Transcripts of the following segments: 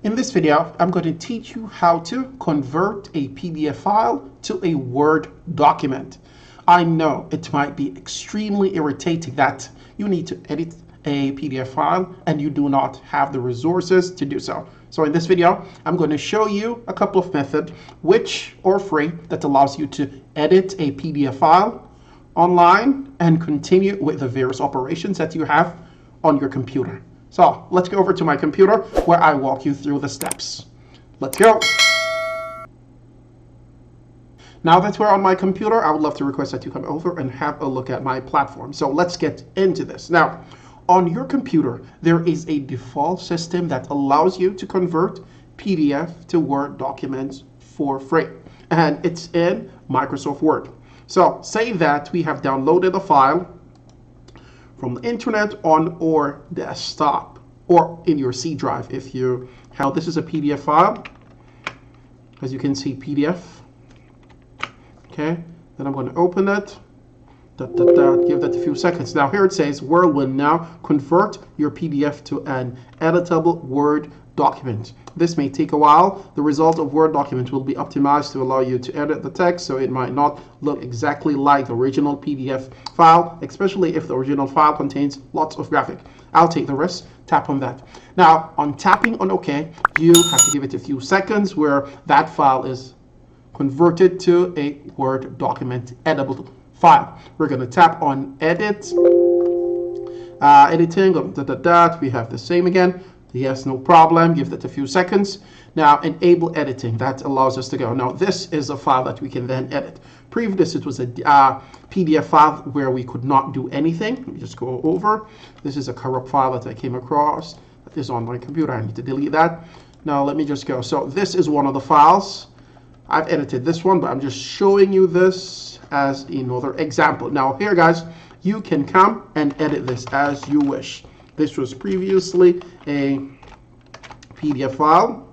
In this video, I'm going to teach you how to convert a PDF file to a Word document. I know it might be extremely irritating that you need to edit a PDF file and you do not have the resources to do so. So in this video, I'm going to show you a couple of methods which are free that allows you to edit a PDF file online and continue with the various operations that you have on your computer. So let's go over to my computer where I walk you through the steps. Let's go. Now that we're on my computer, I would love to request that you come over and have a look at my platform. So let's get into this. Now, on your computer, there is a default system that allows you to convert PDF to Word documents for free. And it's in Microsoft Word. So say that we have downloaded a file from the internet on our desktop or in your C drive. If you have, this is a PDF file, as you can see, PDF. Okay, then I'm going to open it. Give that a few seconds. Now here it says Word will now convert your PDF to an editable Word document. This may take a while. The result of Word document will be optimized to allow you to edit the text, so it might not look exactly like the original PDF file, especially if the original file contains lots of graphic. I'll take the risk. Tap on that. Now, on tapping on OK, you have to give it a few seconds where that file is converted to a Word document editable file. We're going to tap on Edit, Editing. We have the same again. Yes, no problem. Give that a few seconds. Now, enable editing. That allows us to go. Now, this is a file that we can then edit. Previous, it was a PDF file where we could not do anything. Let me just go over. This is a corrupt file that I came across. That is on my computer. I need to delete that. Now, let me just go. So, this is one of the files. I've edited this one, but I'm just showing you this as another example. Now, here, guys, you can come and edit this as you wish. This was previously a PDF file,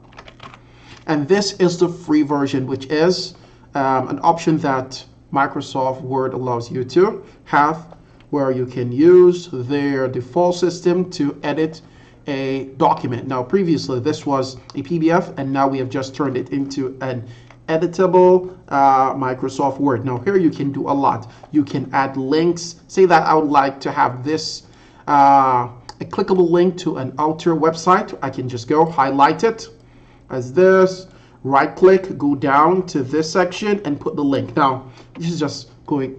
and this is the free version, which is an option that Microsoft Word allows you to have, where you can use their default system to edit a document. Now, previously, this was a PDF, and now we have just turned it into an editable Microsoft Word. Now, here you can do a lot. You can add links. Say that I would like to have this a clickable link to an outer website. I can just go highlight it as this, right click, go down to this section and put the link. Now, this is just going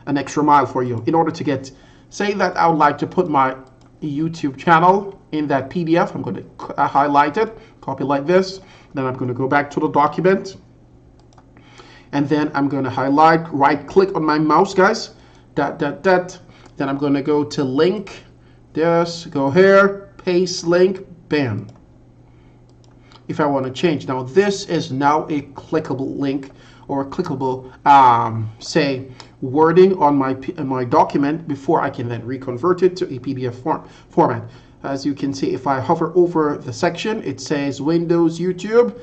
an extra mile for you. In order to get, say that I would like to put my YouTube channel in that PDF, I'm going to highlight it, copy like this. Then I'm going to go back to the document. And then I'm going to highlight, right click on my mouse, guys. Then I'm going to go to link. Just go here, paste link, bam. If I want to change, now this is now a clickable link or a clickable, say, wording on my document before I can then reconvert it to a PDF format. As you can see, if I hover over the section, it says Windows, YouTube,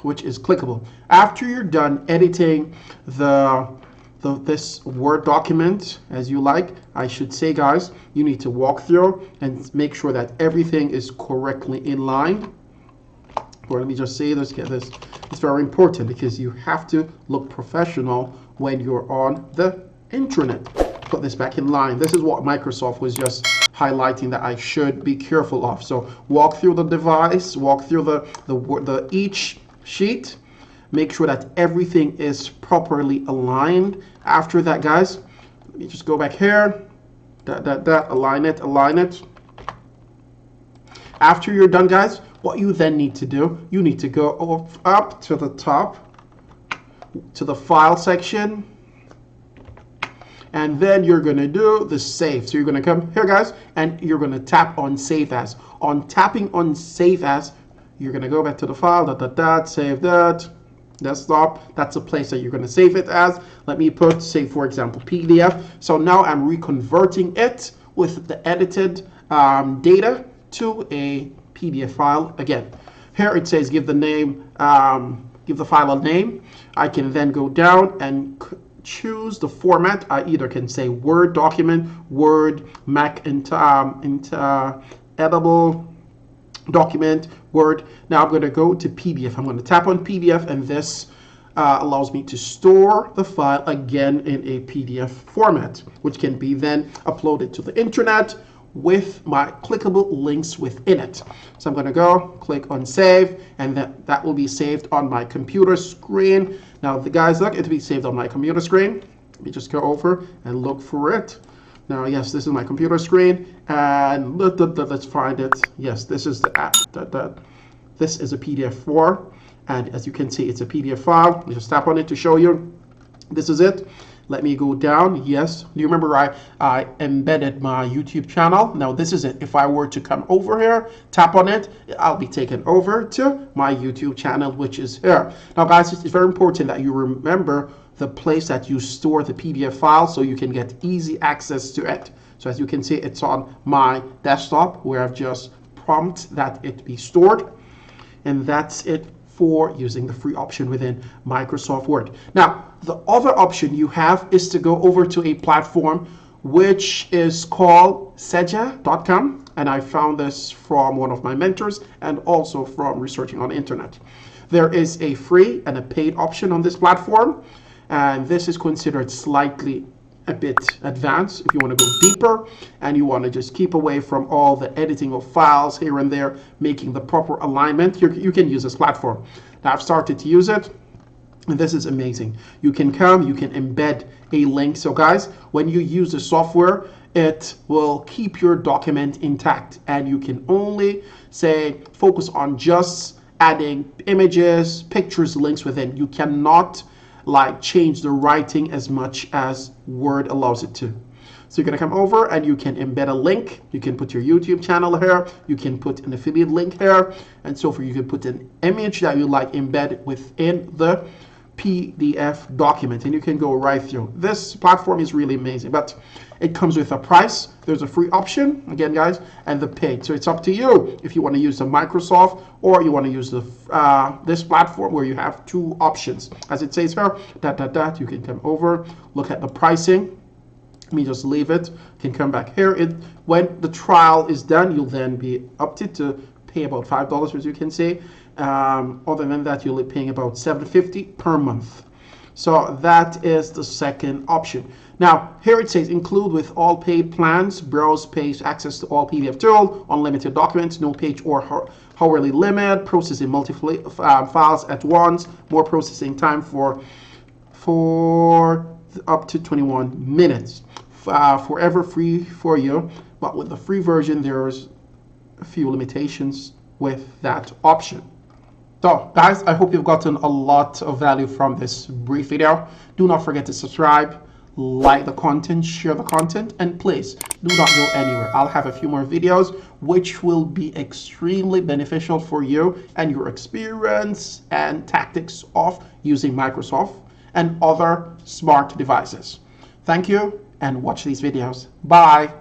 which is clickable. After you're done editing this Word document as you like, I should say, guys, you need to walk through and make sure that everything is correctly in line. Or let me just say this, get this. It's very important because you have to look professional when you're on the internet. Put this back in line. This is what Microsoft was just highlighting that I should be careful of. So walk through the device, walk through the each sheet. Make sure that everything is properly aligned. After that, guys, let me just go back here. Align it. After you're done, guys, what you then need to do, you need to go up to the top, to the file section, and then you're going to do the save. So you're going to come here, guys, and you're going to tap on Save As. On tapping on Save As, you're going to go back to the file, save that. Desktop, that's a place that you're going to save it as. Let me put, say, for example, PDF. So now I'm reconverting it with the edited data to a PDF file. Again, here it says give the name, give the file a name. I can then go down and choose the format. I either can say Word document, Word, Mac, editable, document, Word. Now I'm going to go to PDF. I'm going to tap on PDF, and this allows me to store the file again in a PDF format, which can be then uploaded to the internet with my clickable links within it. So I'm going to go click on save, and that will be saved on my computer screen. Now the guys, look, it'll be saved on my computer screen. Let me just go over and look for it. Now, yes, this is my computer screen, and let's find it. Yes, this is the app. This is a PDF form, and as you can see, it's a PDF file. Let me just tap on it to show you. This is it. Let me go down. Yes, do you remember I embedded my YouTube channel? Now, this is it. If I were to come over here, tap on it, I'll be taken over to my YouTube channel, which is here. Now, guys, it's very important that you remember the place that you store the PDF file so you can get easy access to it. So as you can see, it's on my desktop where I've just prompted that it be stored. And that's it for using the free option within Microsoft Word. Now, the other option you have is to go over to a platform which is called seja.com. And I found this from one of my mentors and also from researching on the internet. There is a free and a paid option on this platform. And this is considered slightly a bit advanced if you want to go deeper and you want to just keep away from all the editing of files here and there, making the proper alignment. You can use this platform. Now I've started to use it, and this is amazing. You can come, you can embed a link. So guys, when you use the software, it will keep your document intact, and you can only say focus on just adding images, pictures, links within. You cannot like change the writing as much as Word allows it to. So you're going to come over and you can embed a link. You can put your YouTube channel here. You can put an affiliate link here. And so forth. You can put an image that you like embed within the PDF document, and you can go right through. This platform is really amazing, but it comes with a price. There's a free option, again, guys, and the paid. So it's up to you if you want to use the Microsoft or you want to use the this platform where you have two options. As it says here, you can come over, look at the pricing. Let me just leave it. You can come back here. When the trial is done, you'll then be opted to pay about $5, as you can see. Other than that, you'll be paying about $7.50 per month. So that is the second option. Now, here it says include with all paid plans, browse page, access to all PDF tool, unlimited documents, no page or hourly limit, processing multiple files at once, more processing time for up to 21 minutes. Forever free for you, but with the free version, there's a few limitations with that option. So guys, I hope you've gotten a lot of value from this brief video. Do not forget to subscribe, like the content, share the content, and please do not go anywhere. I'll have a few more videos which will be extremely beneficial for you and your experience and tactics of using Microsoft and other smart devices. Thank you, and watch these videos. Bye.